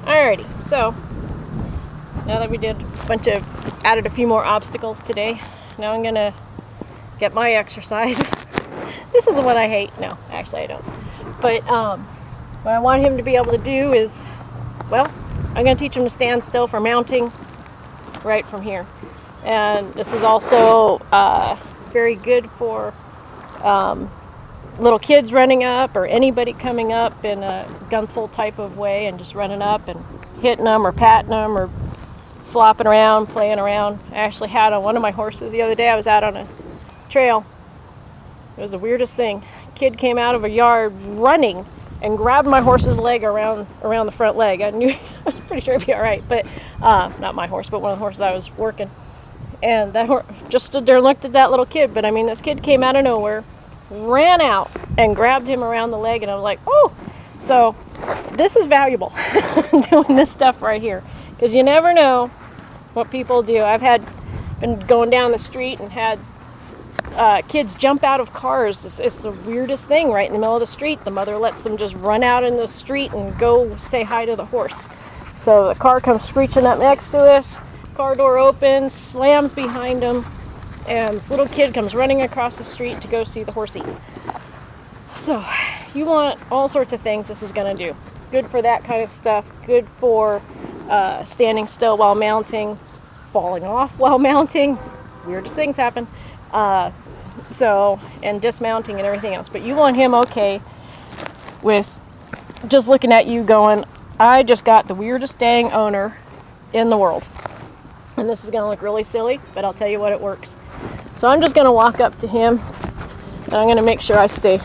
Alrighty, so now that we added a few more obstacles today, now I'm gonna get my exercise. This is the one I hate. No, actually I don't. But what I want him to be able to do is, well, I'm gonna teach him to stand still for mounting right from here. And this is also very good for little kids running up, or anybody coming up in a gunsel type of way and just running up and hitting them or patting them or flopping around, playing around. I actually had on one of my horses the other day. I was out on a trail. It was the weirdest thing. A kid came out of a yard running and grabbed my horse's leg around the front leg. I was pretty sure it'd be all right, but not my horse, but one of the horses I was working. And that horse just stood there and looked at that little kid. But I mean, this kid came out of nowhere, ran out and grabbed him around the leg, and I was like, oh! So this is valuable, doing this stuff right here, because you never know what people do. I've been going down the street and had kids jump out of cars. It's the weirdest thing. Right in the middle of the street, the mother lets them just run out in the street and go say hi to the horse. So the car comes screeching up next to us, car door opens, slams behind them, and this little kid comes running across the street to go see the horsey. So you want all sorts of things this is going to do. Good for that kind of stuff, good for standing still while mounting, falling off while mounting, weirdest things happen, and dismounting and everything else. But you want him okay with just looking at you going, I just got the weirdest dang owner in the world. And this is going to look really silly, but I'll tell you what, it works. So I'm just going to walk up to him, and I'm going to make sure I stay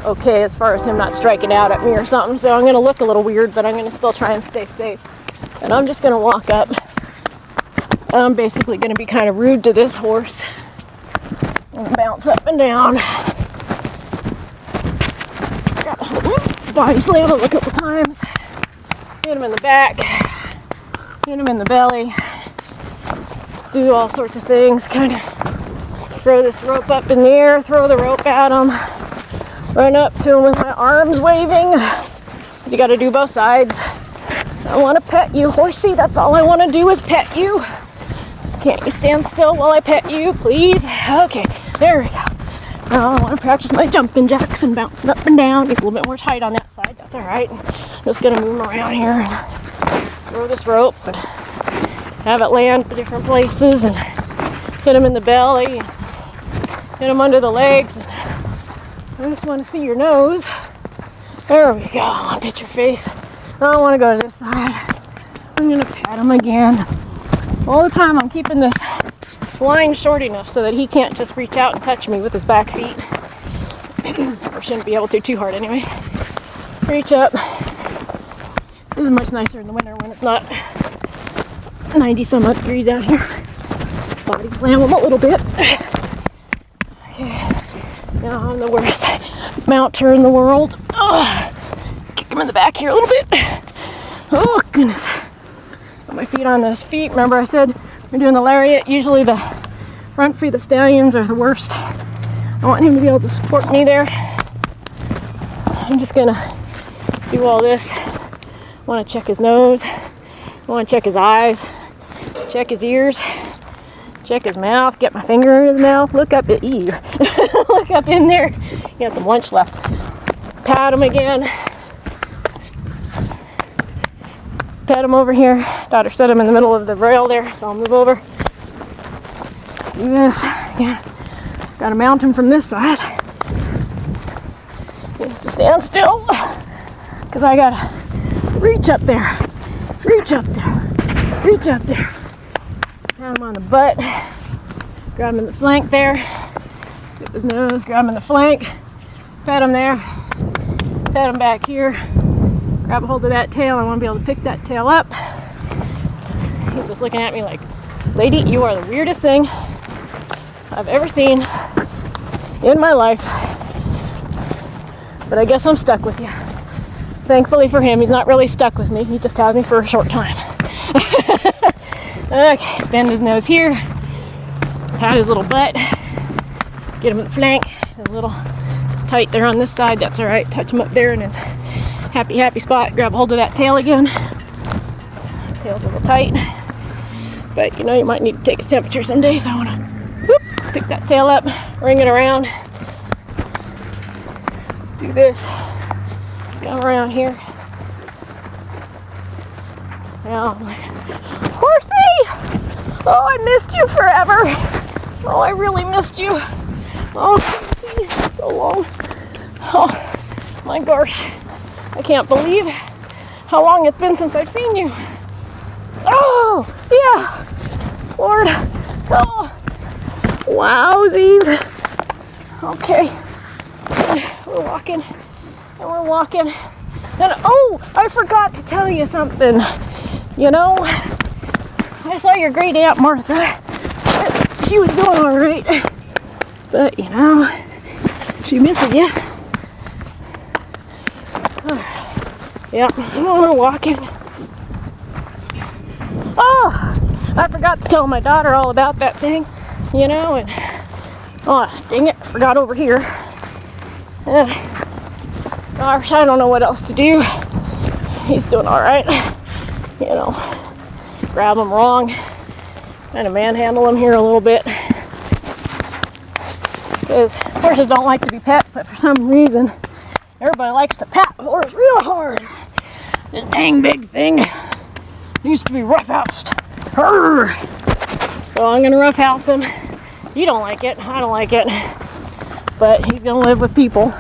okay as far as him not striking out at me or something. So I'm going to look a little weird, but I'm going to still try and stay safe. And I'm just going to walk up, and I'm basically going to be kind of rude to this horse and bounce up and down. Body slam him a couple times, hit him in the back, hit him in the belly, do all sorts of things, kind of throw this rope up in the air, throw the rope at him, run up to him with my arms waving. You got to do both sides. I want to pet you, horsey. That's all I want to do is pet you. Can't you stand still while I pet you, please? Okay, there we go. Now I want to practice my jumping jacks and bouncing up and down. Get a little bit more tight on that side. That's all right. Just going to move him around here and throw this rope and have it land for different places and hit him in the belly, hit him under the legs. I just want to see your nose. There we go. I want to pet your face. I don't want to go to this side. I'm going to pat him again. All the time I'm keeping this line short enough so that he can't just reach out and touch me with his back feet. Or shouldn't be able to too hard anyway. Reach up. This is much nicer in the winter when it's not 90 some odd degrees out here. Body slam him a little bit. Okay. Now I'm the worst mounter in the world. Oh, kick him in the back here a little bit. Oh goodness. Put my feet on those feet. Remember I said we're doing the lariat. Usually the front feet of the stallions are the worst. I want him to be able to support me there. I'm just gonna do all this. I want to check his nose. I want to check his eyes. Check his ears. Check his mouth. Get my finger in his mouth. Look up at you. Look up in there. He has some lunch left. Pat him again. Pat him over here. Daughter set him in the middle of the rail there, so I'll move over. Do this. Yeah. Gotta mount him from this side. He has to stand still, because I gotta reach up there. Reach up there. Reach up there. Pat him on the butt. Grab him in the flank there. Get his nose. Grab him in the flank. Pat him there. Pat him back here. Grab a hold of that tail. I want to be able to pick that tail up. He's just looking at me like, lady, you are the weirdest thing I've ever seen in my life. But I guess I'm stuck with you. Thankfully for him, he's not really stuck with me. He just has me for a short time. Okay, bend his nose here. Pat his little butt. Get him in the flank. He's a little tight there on this side. That's all right. Touch him up there in his happy spot. Grab hold of that tail again. tail's a little tight, but you know, you might need to take his temperature some days. I want to pick that tail up, ring it around, do this, come around here. Now, Horsey! Oh, I missed you forever. Oh, I really missed you. Oh, so long. Oh, my gosh. I can't believe how long it's been since I've seen you. Oh, yeah. Lord. Oh, wowsies. Okay. We're walking, and we're walking. And oh, I forgot to tell you something. You know, I saw your great Aunt Martha. She was doing all right. But, you know, she misses you. Yep, we're walking. Oh, I forgot to tell my daughter all about that thing, you know, and oh, dang it, forgot over here. Gosh, I don't know what else to do. He's doing all right. You know, grab him wrong, kind of manhandle him here a little bit. Because horses don't like to be pet, but for some reason, everybody likes to pat the horse real hard. This dang big thing needs to be roughhoused. Arr! So I'm gonna roughhouse him. You don't like it, I don't like it, but he's gonna live with people,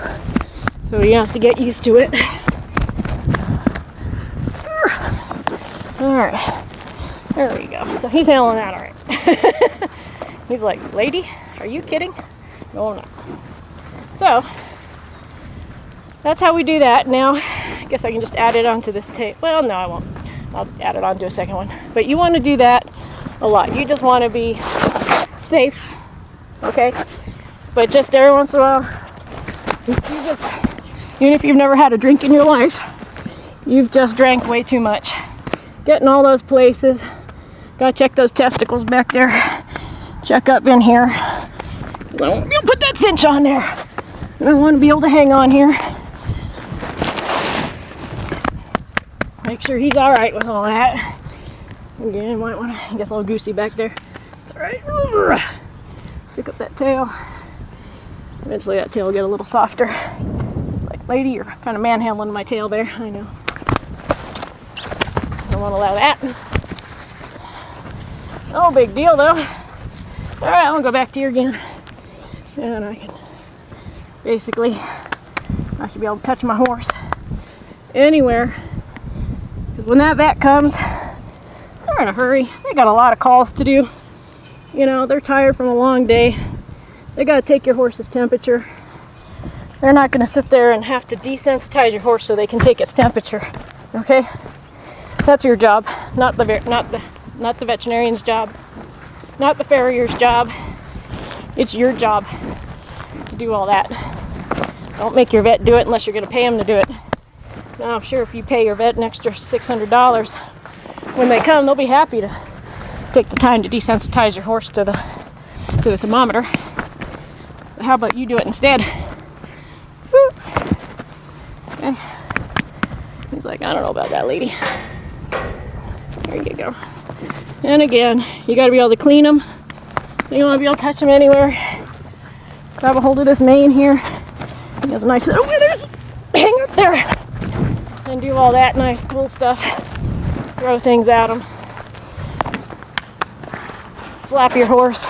so he has to get used to it. All right, there we go. So he's handling that all right. He's like, lady, are you kidding? No, I'm not. So that's how we do that. Now, I guess I can just add it onto this tape. Well, no, I won't. I'll add it onto a second one. But you want to do that a lot. You just want to be safe, okay? But just every once in a while, even if you've never had a drink in your life, you've just drank way too much. Getting all those places. Gotta check those testicles back there. Check up in here. I want to be able to put that cinch on there. And I want to be able to hang on here. Make sure he's all right with all that. Again, you might want to, I guess, a little goosey back there. It's all right. Pick up that tail. Eventually that tail will get a little softer. Like, lady, you're kind of manhandling my tail there. I know. Don't want to allow that. No big deal, though. All right, I'm going to go back to here again. And I can basically, I should be able to touch my horse anywhere. Because when that vet comes, they're in a hurry. They got a lot of calls to do. You know, they're tired from a long day. They got to take your horse's temperature. They're not going to sit there and have to desensitize your horse so they can take its temperature. Okay? That's your job, not the veterinarian's job, not the farrier's job. It's your job to do all that. Don't make your vet do it unless you're going to pay him to do it. Now, I'm sure if you pay your vet an extra $600, when they come, they'll be happy to take the time to desensitize your horse to the thermometer. But how about you do it instead? Woo. Okay. He's like, I don't know about that, lady. There you go. And again, you got to be able to clean them. So you want to be able to touch them anywhere. Grab a hold of this mane here. He has a nice little withers. Hang up there. And do all that nice cool stuff. Throw things at them. Slap your horse.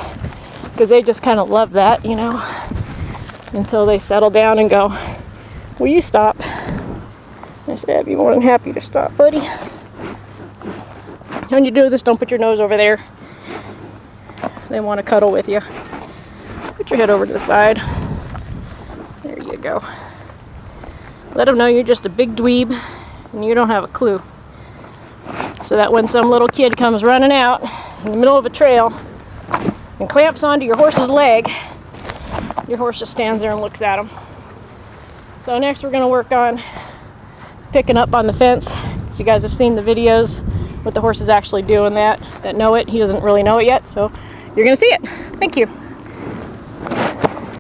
Because they just kind of love that, you know. Until they settle down and go, will you stop? I said, I'd be more than happy to stop, buddy. When you do this, don't put your nose over there. They want to cuddle with you. Put your head over to the side. There you go. Let them know you're just a big dweeb and you don't have a clue. So that when some little kid comes running out in the middle of a trail and clamps onto your horse's leg, your horse just stands there and looks at him. So next we're going to work on picking up on the fence. You guys have seen the videos with the horses actually doing that know it. He doesn't really know it yet, so you're going to see it. Thank you.